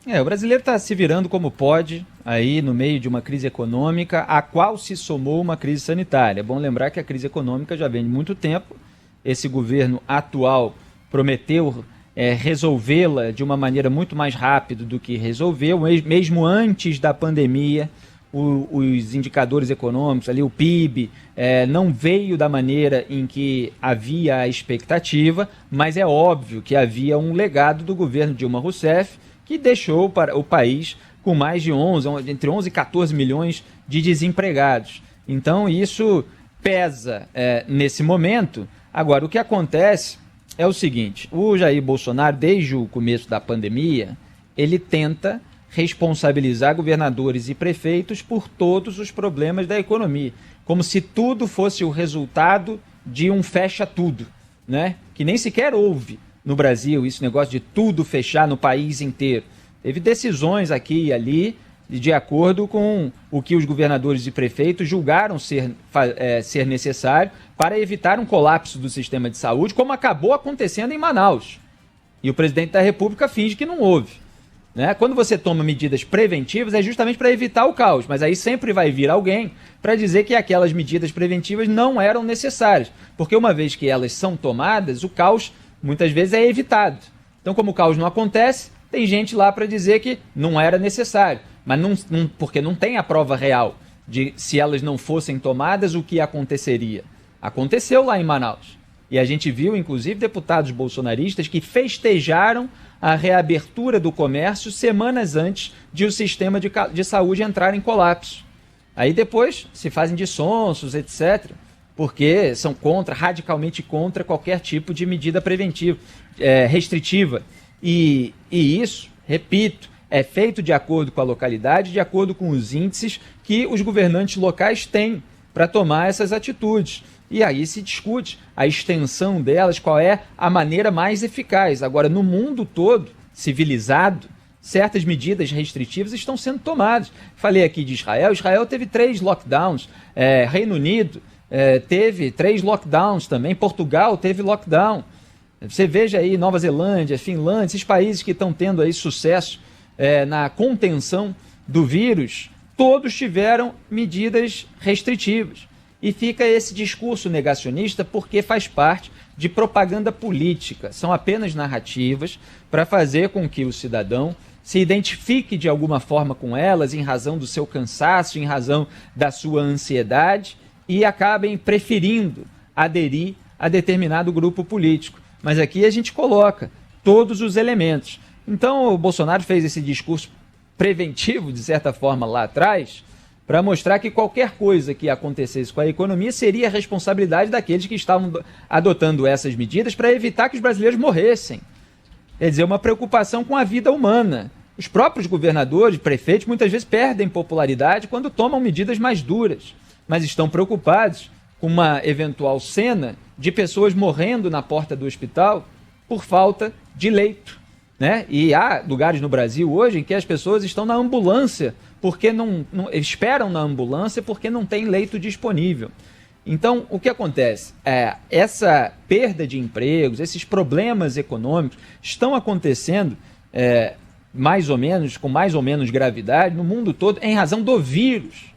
O brasileiro está se virando como pode, aí no meio de uma crise econômica, a qual se somou uma crise sanitária. É bom lembrar que a crise econômica já vem de muito tempo. Esse governo atual prometeu resolvê-la de uma maneira muito mais rápida do que resolveu, mesmo antes da pandemia. Os indicadores econômicos, ali, o PIB, não veio da maneira em que havia a expectativa, mas é óbvio que havia um legado do governo Dilma Rousseff, que deixou o país com mais de entre 11 e 14 milhões de desempregados. Então isso pesa nesse momento. Agora, o que acontece é o seguinte: o Jair Bolsonaro, desde o começo da pandemia, ele tenta responsabilizar governadores e prefeitos por todos os problemas da economia, como se tudo fosse o resultado de um fecha tudo, né? Que nem sequer houve no Brasil esse negócio de tudo fechar no país inteiro. Teve decisões aqui e ali de acordo com o que os governadores e prefeitos julgaram ser necessário para evitar um colapso do sistema de saúde, como acabou acontecendo em Manaus. E o presidente da República finge que não houve. Né? Quando você toma medidas preventivas é justamente para evitar o caos, mas aí sempre vai vir alguém para dizer que aquelas medidas preventivas não eram necessárias, porque uma vez que elas são tomadas, o caos muitas vezes é evitado. Então, como o caos não acontece, tem gente lá para dizer que não era necessário, mas porque não tem a prova real de se elas não fossem tomadas, o que aconteceria. Aconteceu lá em Manaus. E a gente viu, inclusive, deputados bolsonaristas que festejaram a reabertura do comércio semanas antes de o sistema de saúde entrar em colapso. Aí depois se fazem de sonsos, etc., porque são radicalmente contra qualquer tipo de medida preventiva, restritiva. E isso, repito, é feito de acordo com a localidade, de acordo com os índices que os governantes locais têm para tomar essas atitudes. E aí se discute a extensão delas, qual é a maneira mais eficaz. Agora, no mundo todo, civilizado, certas medidas restritivas estão sendo tomadas. Falei aqui de Israel. Israel teve 3 lockdowns. Reino Unido teve 3 lockdowns também. Portugal teve lockdown. Você veja aí Nova Zelândia, Finlândia, esses países que estão tendo aí sucesso na contenção do vírus, todos tiveram medidas restritivas. E fica esse discurso negacionista porque faz parte de propaganda política. São apenas narrativas para fazer com que o cidadão se identifique de alguma forma com elas em razão do seu cansaço, em razão da sua ansiedade e acabem preferindo aderir a determinado grupo político. Mas aqui a gente coloca todos os elementos. Então o Bolsonaro fez esse discurso preventivo, de certa forma, lá atrás, para mostrar que qualquer coisa que acontecesse com a economia seria a responsabilidade daqueles que estavam adotando essas medidas para evitar que os brasileiros morressem. Quer dizer, uma preocupação com a vida humana. Os próprios governadores, prefeitos, muitas vezes perdem popularidade quando tomam medidas mais duras, mas estão preocupados com uma eventual cena de pessoas morrendo na porta do hospital por falta de leito. Né? E há lugares no Brasil hoje em que as pessoas estão na ambulância porque não esperam na ambulância porque não tem leito disponível. Então, o que acontece? Essa perda de empregos, esses problemas econômicos estão acontecendo com mais ou menos gravidade no mundo todo em razão do vírus.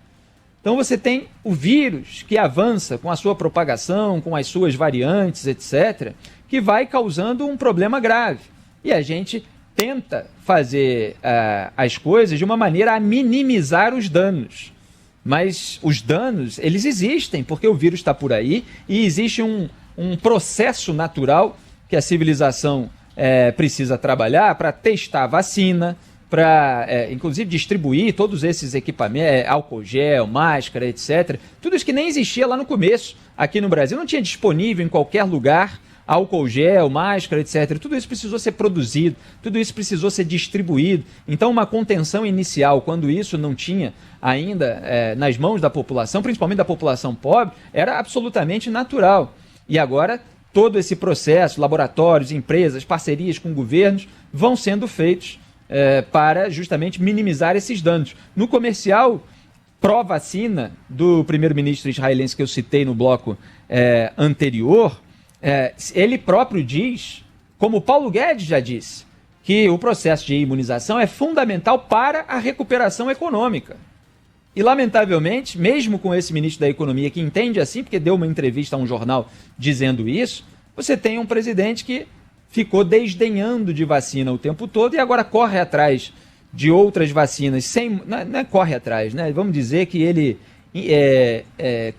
Então você tem o vírus que avança com a sua propagação, com as suas variantes, etc., que vai causando um problema grave. E a gente tenta fazer as coisas de uma maneira a minimizar os danos. Mas os danos, eles existem, porque o vírus está por aí e existe um processo natural que a civilização precisa trabalhar para testar a vacina, para, inclusive, distribuir todos esses equipamentos, álcool gel, máscara, etc. Tudo isso que nem existia lá no começo. Aqui no Brasil não tinha disponível em qualquer lugar álcool gel, máscara, etc. Tudo isso precisou ser produzido, tudo isso precisou ser distribuído. Então, uma contenção inicial, quando isso não tinha ainda nas mãos da população, principalmente da população pobre, era absolutamente natural. E agora, todo esse processo, laboratórios, empresas, parcerias com governos, vão sendo feitos para justamente minimizar esses danos. No comercial pró-vacina do primeiro-ministro israelense que eu citei no bloco anterior, ele próprio diz, como o Paulo Guedes já disse, que o processo de imunização é fundamental para a recuperação econômica. E, lamentavelmente, mesmo com esse ministro da Economia que entende assim, porque deu uma entrevista a um jornal dizendo isso, você tem um presidente que ficou desdenhando de vacina o tempo todo e agora corre atrás de outras vacinas, sem, não é corre atrás, né? Vamos dizer que ele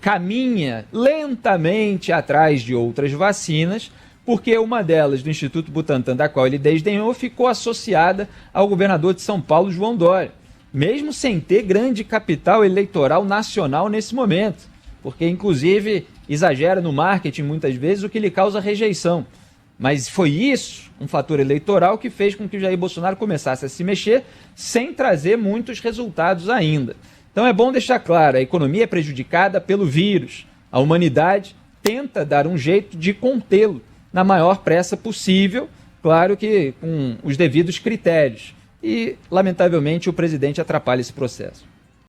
caminha lentamente atrás de outras vacinas, porque uma delas, do Instituto Butantan, da qual ele desdenhou, ficou associada ao governador de São Paulo, João Dória, mesmo sem ter grande capital eleitoral nacional nesse momento, porque, inclusive, exagera no marketing muitas vezes, o que lhe causa rejeição. Mas foi isso, um fator eleitoral, que fez com que o Jair Bolsonaro começasse a se mexer sem trazer muitos resultados ainda. Então é bom deixar claro, a economia é prejudicada pelo vírus. A humanidade tenta dar um jeito de contê-lo na maior pressa possível, claro que com os devidos critérios. E, lamentavelmente, o presidente atrapalha esse processo.